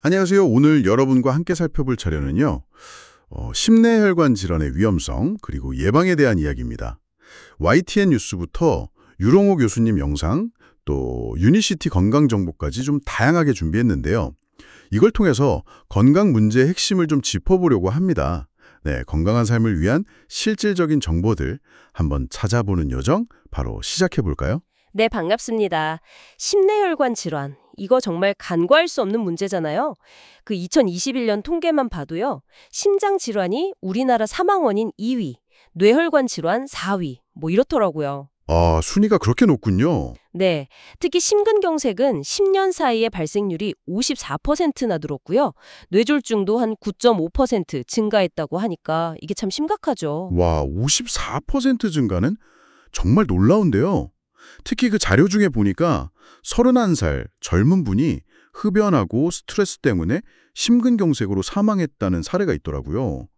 안녕하세요. 오늘 여러분과 함께 살펴볼 자료는요. 심내혈관 질환의 위험성 그리고 예방에 대한 이야기입니다. YTN 뉴스부터 유롱호 교수님 영상 또 유니시티 건강정보까지 좀 다양하게 준비했는데요. 이걸 통해서 건강 문제의 핵심을 좀 짚어보려고 합니다. 네, 건강한 삶을 위한 실질적인 정보들 한번 찾아보는 여정 바로 시작해볼까요? 네, 반갑습니다. 심내혈관 질환. 이거 정말 간과할 수 없는 문제잖아요. 그 2021년 통계만 봐도요. 심장 질환이 우리나라 사망 원인 2위, 뇌혈관 질환 4위, 뭐 이렇더라고요. 아, 순위가 그렇게 높군요. 네, 특히 심근경색은 10년 사이에 발생률이 54%나 늘었고요. 뇌졸중도 한 9.5% 증가했다고 하니까 이게 참 심각하죠. 와, 54% 증가는 정말 놀라운데요. 특히 그 자료 중에 보니까 31살 젊은 분이 흡연하고 스트레스 때문에 심근경색으로 사망했다는 사례가 있더라고요.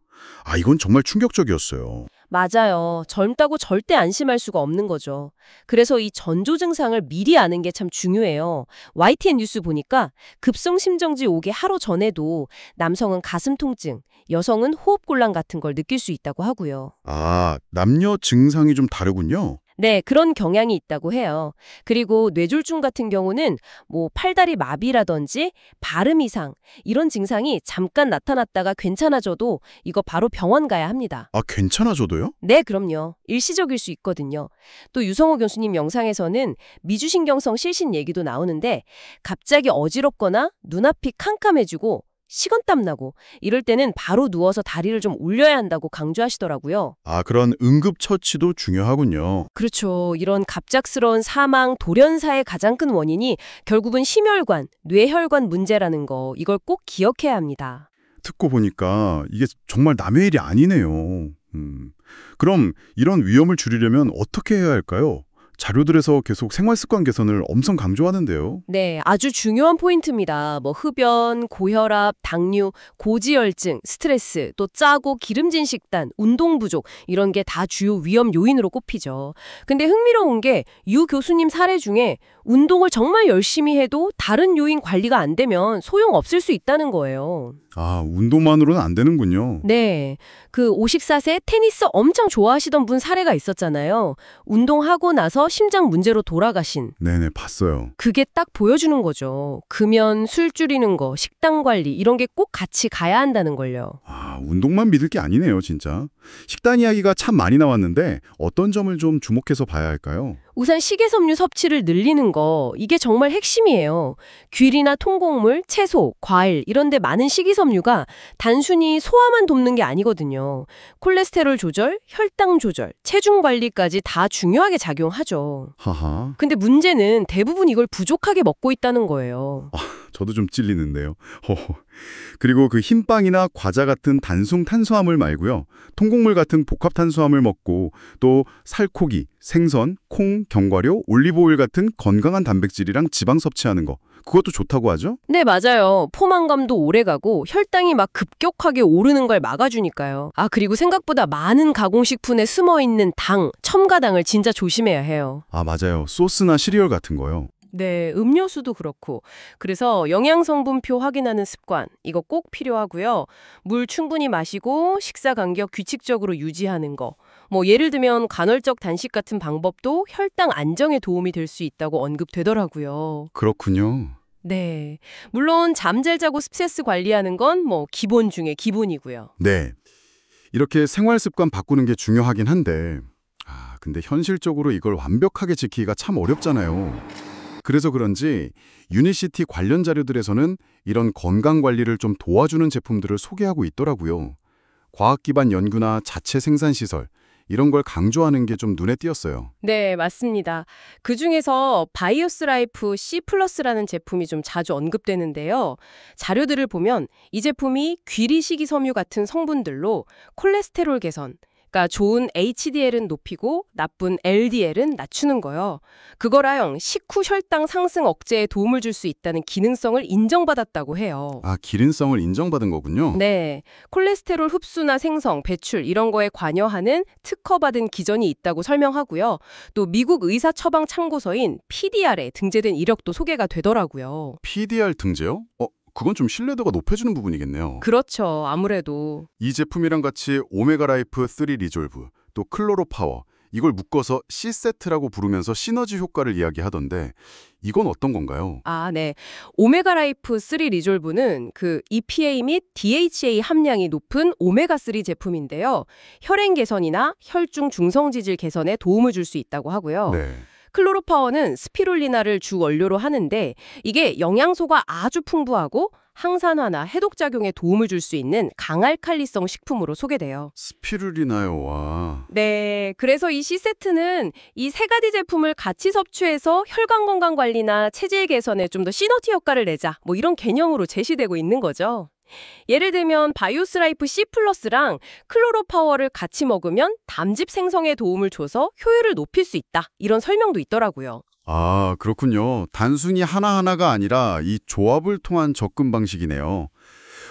아, 이건 정말 충격적이었어요. 맞아요. 젊다고 절대 안심할 수가 없는 거죠. 그래서 이 전조 증상을 미리 아는 게 참 중요해요. YTN 뉴스 보니까 급성심정지 오기 하루 전에도 남성은 가슴 통증, 여성은 호흡곤란 같은 걸 느낄 수 있다고 하고요. 아, 남녀 증상이 좀 다르군요. 네, 그런 경향이 있다고 해요. 그리고 뇌졸중 같은 경우는 뭐 팔다리 마비라든지 발음 이상 이런 증상이 잠깐 나타났다가 괜찮아져도 이거 바로 병원 가야 합니다. 아, 괜찮아져도요? 네, 그럼요. 일시적일 수 있거든요. 또 유성호 교수님 영상에서는 미주신경성 실신 얘기도 나오는데 갑자기 어지럽거나 눈앞이 캄캄해지고 식은땀 나고 이럴 때는 바로 누워서 다리를 좀 올려야 한다고 강조하시더라고요. 아, 그런 응급처치도 중요하군요. 그렇죠. 이런 갑작스러운 사망, 돌연사의 가장 큰 원인이 결국은 심혈관, 뇌혈관 문제라는 거 이걸 꼭 기억해야 합니다. 듣고 보니까 이게 정말 남의 일이 아니네요. 그럼 이런 위험을 줄이려면 어떻게 해야 할까요? 자료들에서 계속 생활습관 개선을 엄청 강조하는데요. 네, 아주 중요한 포인트입니다. 뭐 흡연, 고혈압, 당뇨, 고지혈증, 스트레스, 또 짜고 기름진 식단, 운동 부족 이런 게 다 주요 위험 요인으로 꼽히죠. 근데 흥미로운 게 유 교수님 사례 중에 운동을 정말 열심히 해도 다른 요인 관리가 안 되면 소용없을 수 있다는 거예요. 아, 운동만으로는 안 되는군요. 네, 그 54세 테니스 엄청 좋아하시던 분 사례가 있었잖아요. 운동하고 나서 심장 문제로 돌아가신. 네네, 봤어요. 그게 딱 보여주는 거죠. 금연, 술 줄이는 거, 식단 관리 이런 게 꼭 같이 가야 한다는 걸요. 아, 운동만 믿을 게 아니네요, 진짜. 식단 이야기가 참 많이 나왔는데 어떤 점을 좀 주목해서 봐야 할까요? 우선 식이섬유 섭취를 늘리는 거 이게 정말 핵심이에요. 귤이나 통곡물, 채소, 과일 이런 데 많은 식이섬유가 단순히 소화만 돕는 게 아니거든요. 콜레스테롤 조절, 혈당 조절, 체중 관리까지 다 중요하게 작용하죠. 하하, 근데 문제는 대부분 이걸 부족하게 먹고 있다는 거예요. 저도 좀 찔리는데요. 그리고 그 흰빵이나 과자 같은 단순 탄수화물 말고요. 통곡물 같은 복합 탄수화물 먹고 또 살코기, 생선, 콩, 견과류, 올리브오일 같은 건강한 단백질이랑 지방 섭취하는 거. 그것도 좋다고 하죠? 네, 맞아요. 포만감도 오래가고 혈당이 막 급격하게 오르는 걸 막아주니까요. 아, 그리고 생각보다 많은 가공식품에 숨어있는 당, 첨가당을 진짜 조심해야 해요. 아, 맞아요. 소스나 시리얼 같은 거요. 네, 음료수도 그렇고. 그래서 영양성분표 확인하는 습관, 이거 꼭 필요하고요. 물 충분히 마시고 식사 간격 규칙적으로 유지하는 거. 뭐 예를 들면 간헐적 단식 같은 방법도 혈당 안정에 도움이 될 수 있다고 언급되더라고요. 그렇군요. 네, 물론 잠 잘 자고 스트레스 관리하는 건 뭐 기본 중에 기본이고요. 네. 이렇게 생활 습관 바꾸는 게 중요하긴 한데, 근데 현실적으로 이걸 완벽하게 지키기가 참 어렵잖아요. 그래서 그런지 유니시티 관련 자료들에서는 이런 건강 관리를 좀 도와주는 제품들을 소개하고 있더라고요. 과학 기반 연구나 자체 생산 시설, 이런 걸 강조하는 게 좀 눈에 띄었어요. 네, 맞습니다. 그중에서 바이오스 라이프 C+라는 제품이 좀 자주 언급되는데요. 자료들을 보면 이 제품이 귀리식이섬유 같은 성분들로 콜레스테롤 개선, 그러니까 좋은 HDL은 높이고 나쁜 LDL은 낮추는 거요. 그거랑 식후 혈당 상승 억제에 도움을 줄 수 있다는 기능성을 인정받았다고 해요. 아, 기능성을 인정받은 거군요. 네, 콜레스테롤 흡수나 생성, 배출 이런 거에 관여하는 특허받은 기전이 있다고 설명하고요. 또 미국 의사 처방 참고서인 PDR에 등재된 이력도 소개가 되더라고요. PDR 등재요? 그건 좀 신뢰도가 높아지는 부분이겠네요. 그렇죠. 아무래도. 이 제품이랑 같이 오메가 라이프 3 리졸브, 또 클로로 파워, 이걸 묶어서 C세트라고 부르면서 시너지 효과를 이야기하던데 이건 어떤 건가요? 아, 네. 오메가 라이프 3 리졸브는 그 EPA 및 DHA 함량이 높은 오메가3 제품인데요. 혈행 개선이나 혈중 중성지질 개선에 도움을 줄 수 있다고 하고요. 네. 클로로파워는 스피룰리나를 주 원료로 하는데 이게 영양소가 아주 풍부하고 항산화나 해독작용에 도움을 줄 수 있는 강알칼리성 식품으로 소개돼요. 스피루리나요, 와. 네, 그래서 이 C세트는 이 세 가지 제품을 같이 섭취해서 혈관 건강 관리나 체질 개선에 좀 더 시너지 효과를 내자, 뭐 이런 개념으로 제시되고 있는 거죠. 예를 들면 바이오스 라이프 C 플러스랑 클로로 파워를 같이 먹으면 담즙 생성에 도움을 줘서 효율을 높일 수 있다. 이런 설명도 있더라고요. 아, 그렇군요. 단순히 하나하나가 아니라 이 조합을 통한 접근 방식이네요.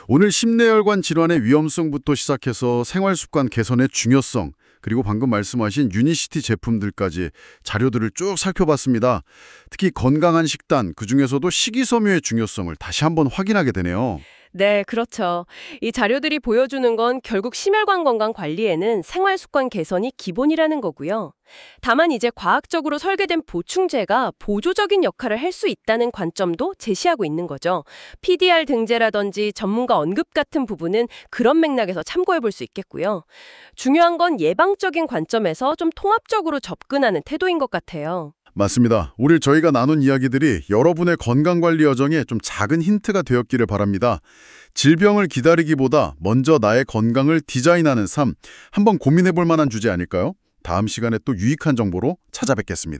오늘 심내혈관 질환의 위험성부터 시작해서 생활습관 개선의 중요성, 그리고 방금 말씀하신 유니시티 제품들까지 자료들을 쭉 살펴봤습니다. 특히 건강한 식단, 그중에서도 식이섬유의 중요성을 다시 한번 확인하게 되네요. 네, 그렇죠. 이 자료들이 보여주는 건 결국 심혈관 건강 관리에는 생활 습관 개선이 기본이라는 거고요. 다만 이제 과학적으로 설계된 보충제가 보조적인 역할을 할 수 있다는 관점도 제시하고 있는 거죠. PDR 등재라든지 전문가 언급 같은 부분은 그런 맥락에서 참고해 볼 수 있겠고요. 중요한 건 예방적인 관점에서 좀 통합적으로 접근하는 태도인 것 같아요. 맞습니다. 오늘 저희가 나눈 이야기들이 여러분의 건강관리 여정에 좀 작은 힌트가 되었기를 바랍니다. 질병을 기다리기보다 먼저 나의 건강을 디자인하는 삶, 한번 고민해 볼 만한 주제 아닐까요? 다음 시간에 또 유익한 정보로 찾아뵙겠습니다.